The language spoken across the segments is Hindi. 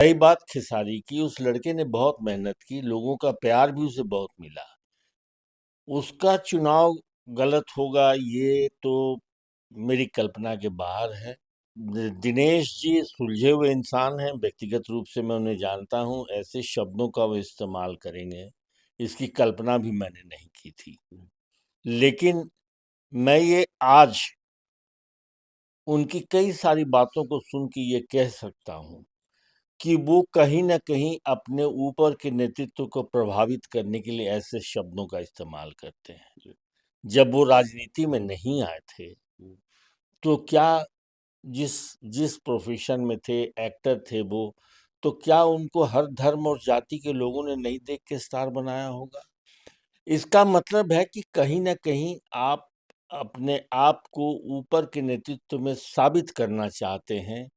रही बात खेसारी की, उस लड़के ने बहुत मेहनत की, लोगों का प्यार भी उसे बहुत मिला। उसका चुनाव गलत होगा ये तो मेरी कल्पना के बाहर है। दिनेश जी सुलझे हुए इंसान हैं, व्यक्तिगत रूप से मैं उन्हें जानता हूँ। ऐसे शब्दों का वो इस्तेमाल करेंगे, इसकी कल्पना भी मैंने नहीं की थी। लेकिन मैं ये आज उनकी कई सारी बातों को सुन के ये कह सकता हूँ कि वो कहीं न कहीं अपने ऊपर के नेतृत्व को प्रभावित करने के लिए ऐसे शब्दों का इस्तेमाल करते हैं। जब वो राजनीति में नहीं आए थे, तो क्या जिस जिस प्रोफ़ेशन में थे, एक्टर थे वो, तो क्या उनको हर धर्म और जाति के लोगों ने नहीं देख के स्टार बनाया होगा? इसका मतलब है कि कहीं न कहीं आप अपने आप को ऊपर के नेतृत्व में साबित करना चाहते हैं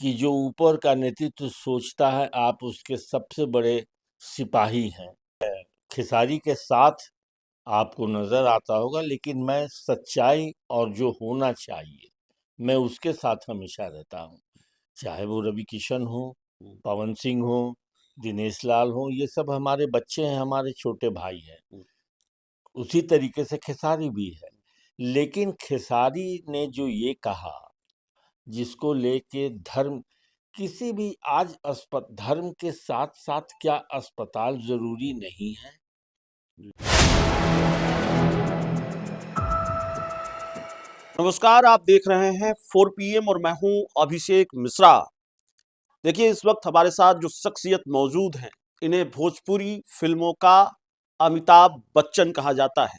कि जो ऊपर का नेतृत्व सोचता है, आप उसके सबसे बड़े सिपाही हैं। खेसारी के साथ आपको नज़र आता होगा, लेकिन मैं सच्चाई और जो होना चाहिए, मैं उसके साथ हमेशा रहता हूँ। चाहे वो रवि किशन हो, पवन सिंह हो, दिनेश लाल हो, ये सब हमारे बच्चे हैं, हमारे छोटे भाई हैं। उसी तरीके से खेसारी भी है। लेकिन खेसारी ने जो ये कहा, जिसको लेके धर्म किसी भी आज धर्म के साथ-साथ क्या अस्पताल ज़रूरी नहीं है? नमस्कार, आप देख रहे हैं 4 पीएम और मैं हूं अभिषेक मिश्रा। देखिए, इस वक्त हमारे साथ जो शख्सियत मौजूद हैं, इन्हें भोजपुरी फिल्मों का अमिताभ बच्चन कहा जाता है।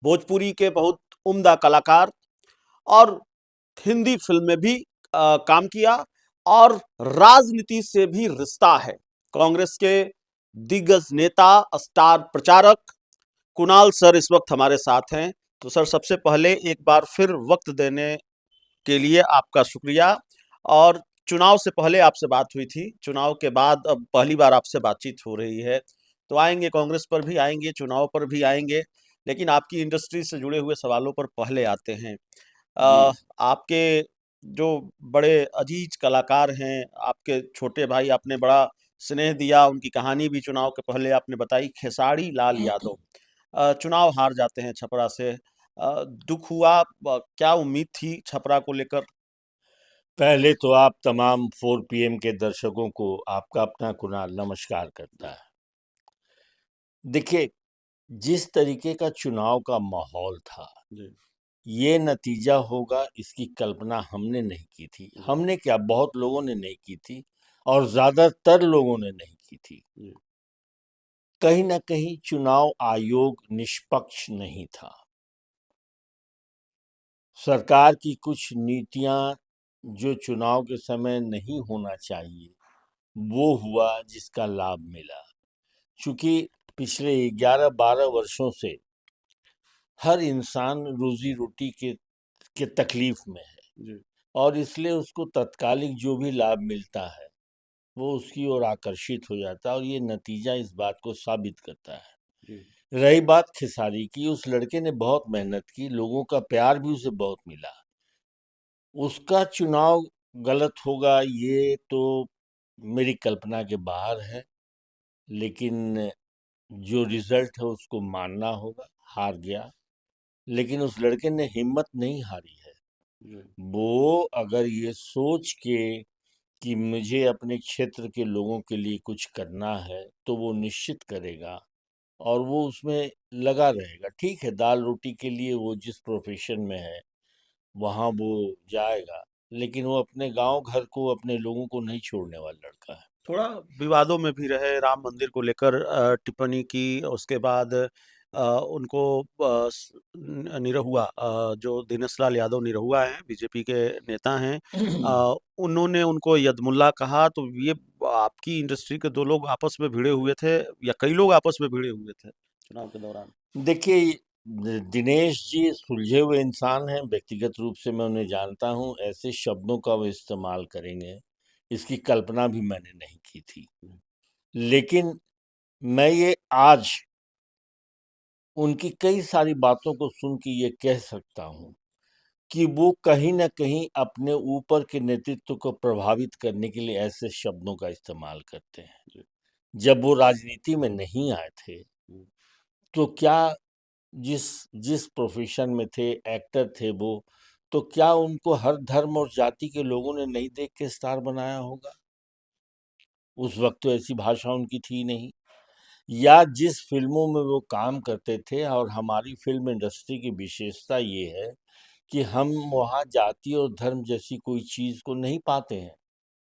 भोजपुरी के बहुत उम्दा कलाकार और हिंदी फिल्म में भी काम किया और राजनीति से भी रिश्ता है। कांग्रेस के दिग्गज नेता, स्टार प्रचारक कुणाल सर इस वक्त हमारे साथ हैं। तो सर, सबसे पहले एक बार फिर वक्त देने के लिए आपका शुक्रिया। और चुनाव से पहले आपसे बात हुई थी, चुनाव के बाद अब पहली बार आपसे बातचीत हो रही है। तो आएंगे, कांग्रेस पर भी आएंगे, चुनाव पर भी आएंगे, लेकिन आपकी इंडस्ट्री से जुड़े हुए सवालों पर पहले आते हैं। जी। आपके जो बड़े अजीज कलाकार हैं, आपके छोटे भाई, आपने बड़ा स्नेह दिया, उनकी कहानी भी चुनाव के पहले आपने बताई, खेसारी लाल यादव चुनाव हार जाते हैं छपरा से। दुख हुआ, क्या उम्मीद थी छपरा को लेकर? पहले तो आप तमाम 4 पीएम के दर्शकों को आपका अपना कुणाल नमस्कार करता है। देखिए, जिस तरीके का चुनाव का माहौल था, जी। ये नतीजा होगा इसकी कल्पना हमने नहीं की थी। जी। हमने क्या, बहुत लोगों ने नहीं की थी और ज़्यादातर लोगों ने नहीं की थी। जी। कहीं न कहीं चुनाव आयोग निष्पक्ष नहीं था। सरकार की कुछ नीतियाँ जो चुनाव के समय नहीं होना चाहिए, वो हुआ जिसका लाभ मिला। चूँकि पिछले 11-12 वर्षों से हर इंसान रोज़ी-रोटी के तकलीफ़ में है जी। और इसलिए उसको तत्कालिक जो भी लाभ मिलता है, वो उसकी ओर आकर्षित हो जाता है और ये नतीजा इस बात को साबित करता है। जी। रही बात खेसारी की, उस लड़के ने बहुत मेहनत की, लोगों का प्यार भी उसे बहुत मिला। उसका चुनाव गलत होगा ये तो मेरी कल्पना के बाहर है, लेकिन जो रिज़ल्ट है उसको मानना होगा, हार गया। लेकिन उस लड़के ने हिम्मत नहीं हारी है। जी। वो अगर ये सोच के कि मुझे अपने क्षेत्र के लोगों के लिए कुछ करना है, तो वो निश्चित करेगा और वो उसमें लगा रहेगा। ठीक है, दाल-रोटी के लिए वो जिस प्रोफ़ेशन में है, वहाँ वो जाएगा, लेकिन वो अपने गाँव घर को, अपने लोगों को नहीं छोड़ने वाला लड़का है। थोड़ा विवादों में भी रहे, राम मंदिर को लेकर टिप्पणी की, उसके बाद उनको निरहुआ, जो दिनेश लाल यादव निरहुआ हैं, बीजेपी के नेता हैं, उन्होंने उनको यदमुल्ला कहा। तो ये आपकी इंडस्ट्री के दो लोग आपस में भिड़े हुए थे या कई लोग आपस में भिड़े हुए थे चुनाव के दौरान? देखिए, दिनेश जी सुलझे हुए इंसान हैं, व्यक्तिगत रूप से मैं उन्हें जानता हूँ। ऐसे शब्दों का वो इस्तेमाल करेंगे, इसकी कल्पना भी मैंने नहीं की थी। लेकिन मैं ये आज उनकी कई सारी बातों को सुन के ये कह सकता हूँ कि वो कहीं न कहीं अपने ऊपर के नेतृत्व को प्रभावित करने के लिए ऐसे शब्दों का इस्तेमाल करते हैं। जब वो राजनीति में नहीं आए थे, तो क्या जिस जिस प्रोफ़ेशन में थे, एक्टर थे वो, तो क्या उनको हर धर्म और जाति के लोगों ने नहीं देख के स्टार बनाया होगा? उस वक़्त तो ऐसी भाषा उनकी थी नहीं। या जिस फ़िल्मों में वो काम करते थे, और हमारी फ़िल्म इंडस्ट्री की विशेषता ये है कि हम वहाँ जाति और धर्म जैसी कोई चीज़ को नहीं पाते हैं,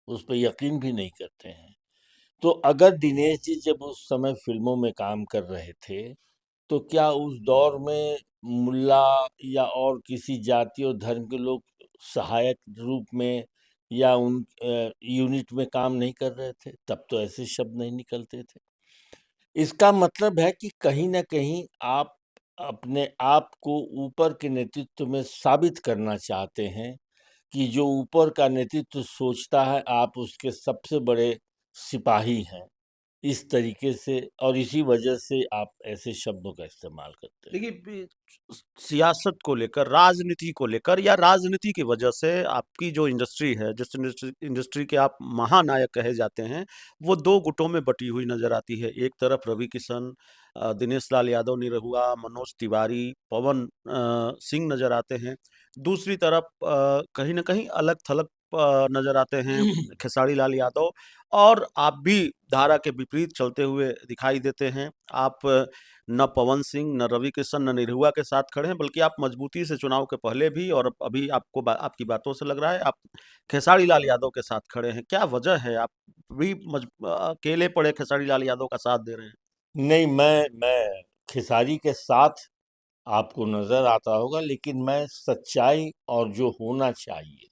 उस पे यकीन भी नहीं करते हैं। तो अगर दिनेश जी जब उस समय फ़िल्मों में काम कर रहे थे, तो क्या उस दौर में मुल्ला या और किसी जाति और धर्म के लोग सहायक रूप में या यूनिट में काम नहीं कर रहे थे? तब तो ऐसे शब्द नहीं निकलते थे। इसका मतलब है कि कहीं न कहीं आप अपने आप को ऊपर के नेतृत्व में साबित करना चाहते हैं कि जो ऊपर का नेतृत्व सोचता है, आप उसके सबसे बड़े सिपाही हैं। इस तरीके से और इसी वजह से आप ऐसे शब्दों का इस्तेमाल करते हैं। देखिए सियासत को लेकर, राजनीति को लेकर या राजनीति की वजह से आपकी जो इंडस्ट्री है, जिस इंडस्ट्री के आप महानायक कहे जाते हैं, वो दो गुटों में बटी हुई नजर आती है। एक तरफ रवि किशन, दिनेश लाल यादव निरहुआ, मनोज तिवारी, पवन सिंह नजर आते हैं। दूसरी तरफ कहीं ना कहीं अलग थलग नजर आते हैं खेसारी लाल यादव, और आप भी धारा के विपरीत चलते हुए दिखाई देते हैं। आप न पवन सिंह, न रवि किशन, न निरहुआ के साथ खड़े हैं, बल्कि आप मजबूती से चुनाव के पहले भी और अभी आपकी बातों से लग रहा है आप खेसारी लाल यादव के साथ खड़े हैं। क्या वजह है आप भी अकेले पड़े खेसारी लाल यादव का साथ दे रहे हैं? नहीं, मैं खेसारी के साथ आपको नज़र आता होगा, लेकिन मैं सच्चाई और जो होना चाहिए,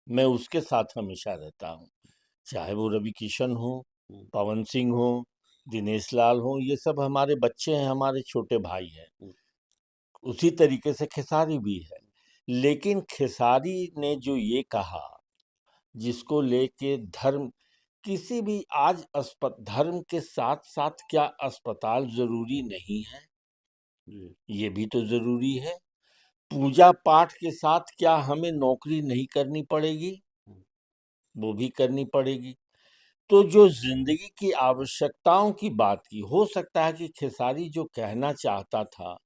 मैं उसके साथ हमेशा रहता हूँ। चाहे वो रवि किशन हो, हम्म, पवन सिंह हो, दिनेश लाल हो, ये सब हमारे बच्चे हैं, हमारे छोटे भाई हैं। हम्म, उसी तरीके से खेसारी भी है। लेकिन खेसारी ने जो ये कहा, जिसको लेके धर्म, किसी भी आज धर्म के साथ-साथ क्या अस्पताल ज़रूरी नहीं है? जी, ये भी तो ज़रूरी है। पूजा-पाठ के साथ क्या हमें नौकरी नहीं करनी पड़ेगी? हम्म, वो भी करनी पड़ेगी। तो जो ज़िंदगी की आवश्यकताओं की बात की, हो सकता है कि खेसारी जो कहना चाहता था,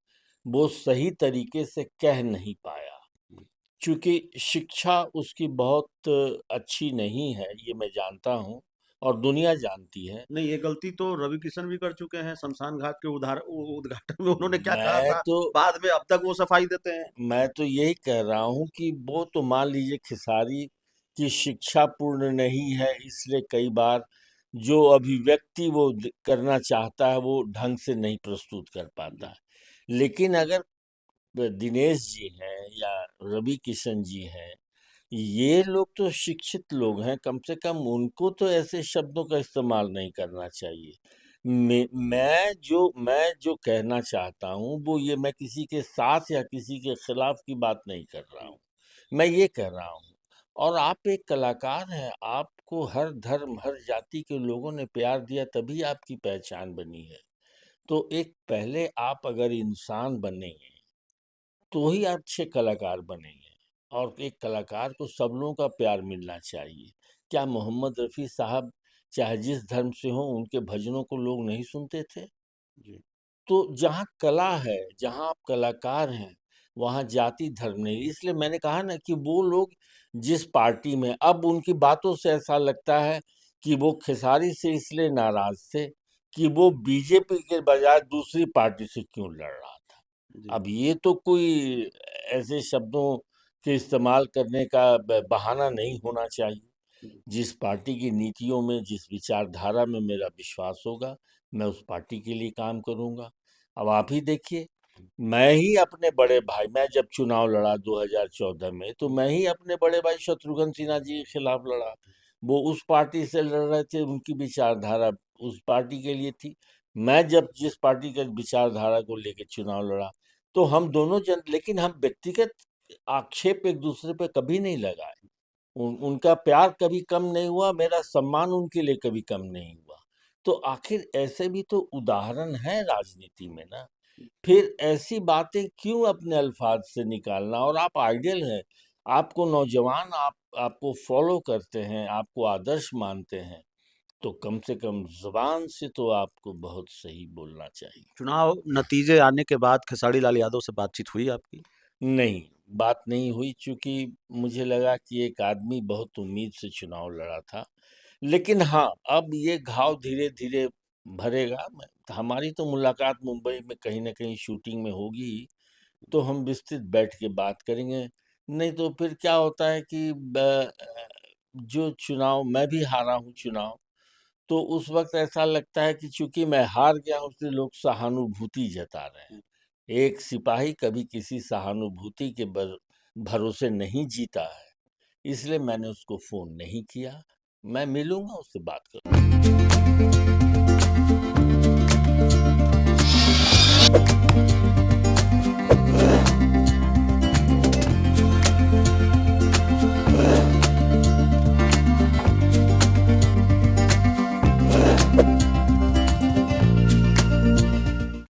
वो सही तरीके से कह नहीं पाया। हम्म। चूँकि शिक्षा उसकी बहुत अच्छी नहीं है, ये मैं जानता हूँ और दुनिया जानती है। नहीं, ये गलती तो रवि किशन भी कर चुके हैं। शमशान घाट के उद्घाटन में उन्होंने क्या कहा मैं था, तो बाद में अब तक वो सफाई देते हैं। मैं तो यही कह रहा हूँ कि वो तो मान लीजिए खेसारी की शिक्षा पूर्ण नहीं है, इसलिए कई बार जो अभिव्यक्ति वो करना चाहता है वो ढंग से नहीं प्रस्तुत कर पाता जी, है। लेकिन अगर दिनेश जी हैं या रवि किशन जी हैं, ये लोग तो शिक्षित लोग हैं, कम से कम उनको तो ऐसे शब्दों का इस्तेमाल नहीं करना चाहिए। मैं जो कहना चाहता हूँ वो ये, मैं किसी के साथ या किसी के खिलाफ की बात नहीं कर रहा हूँ। मैं ये कह रहा हूँ, और आप एक कलाकार हैं, आपको हर धर्म, हर जाति के लोगों ने प्यार दिया तभी आपकी पहचान बनी है। तो एक पहले आप अगर इंसान बनेंगे, तो ही आप अच्छे कलाकार बनेंगे, और एक कलाकार को सब लोगों का प्यार मिलना चाहिए। क्या मोहम्मद रफ़ी साहब चाहे जिस धर्म से हों, उनके भजनों को लोग नहीं सुनते थे? जी, तो जहाँ कला है, जहाँ आप कलाकार हैं, वहाँ जाति धर्म नहीं। इसलिए मैंने कहा ना कि वो लोग जिस पार्टी में, अब उनकी बातों से ऐसा लगता है कि वो खेसारी से इसलिए नाराज़ थे कि वो बीजेपी के बजाय दूसरी पार्टी से क्यों लड़ रहा था। जी, अब ये तो कोई ऐसे शब्दों के इस्तेमाल करने का बहाना नहीं होना चाहिए। जी, जिस पार्टी की नीतियों में, जिस विचारधारा में मेरा विश्वास होगा, मैं उस पार्टी के लिए काम करूँगा। अब आप ही देखिए, मैं ही अपने बड़े भाई, मैं जब चुनाव लड़ा 2014 में, तो मैं ही अपने बड़े भाई शत्रुघ्न सिन्हा जी के खिलाफ लड़ा। वो उस पार्टी से लड़ रहे थे, उनकी विचारधारा उस पार्टी के लिए थी। मैं जब जिस पार्टी के विचारधारा को लेके चुनाव लड़ा, तो हम दोनों लेकिन हम व्यक्तिगत आक्षेप एक दूसरे पे कभी नहीं लगाए। उनका प्यार कभी कम नहीं हुआ, मेरा सम्मान उनके लिए कभी कम नहीं हुआ। तो आखिर ऐसे भी तो उदाहरण हैं राजनीति में ना। फिर ऐसी बातें क्यों अपने अल्फाज से निकालना? और आप आइडियल हैं, आपको नौजवान आपको फॉलो करते हैं, आपको आदर्श मानते हैं, तो कम से कम ज़ुबान से तो आपको बहुत सही बोलना चाहिए। चुनाव नतीजे आने के बाद खेसारी लाल यादव से बातचीत हुई आपकी? नहीं, बात नहीं हुई, चूँकि मुझे लगा कि एक आदमी बहुत उम्मीद से चुनाव लड़ा था। लेकिन हाँ, अब ये घाव धीरे-धीरे भरेगा। हमारी तो मुलाकात मुंबई में कहीं न कहीं शूटिंग में होगी ही, तो हम विस्तृत बैठ के बात करेंगे। नहीं तो फिर क्या होता है कि जो चुनाव मैं भी हारा हूँ चुनाव, तो उस वक़्त ऐसा लगता है कि चूँकि मैं हार गया हूँ, इसलिए लोग सहानुभूति जता रहे हैं। एक सिपाही कभी किसी सहानुभूति के भरोसे नहीं जीता है, इसलिए मैंने उसको फ़ोन नहीं किया। मैं मिलूँगा, उससे बात करूँगा।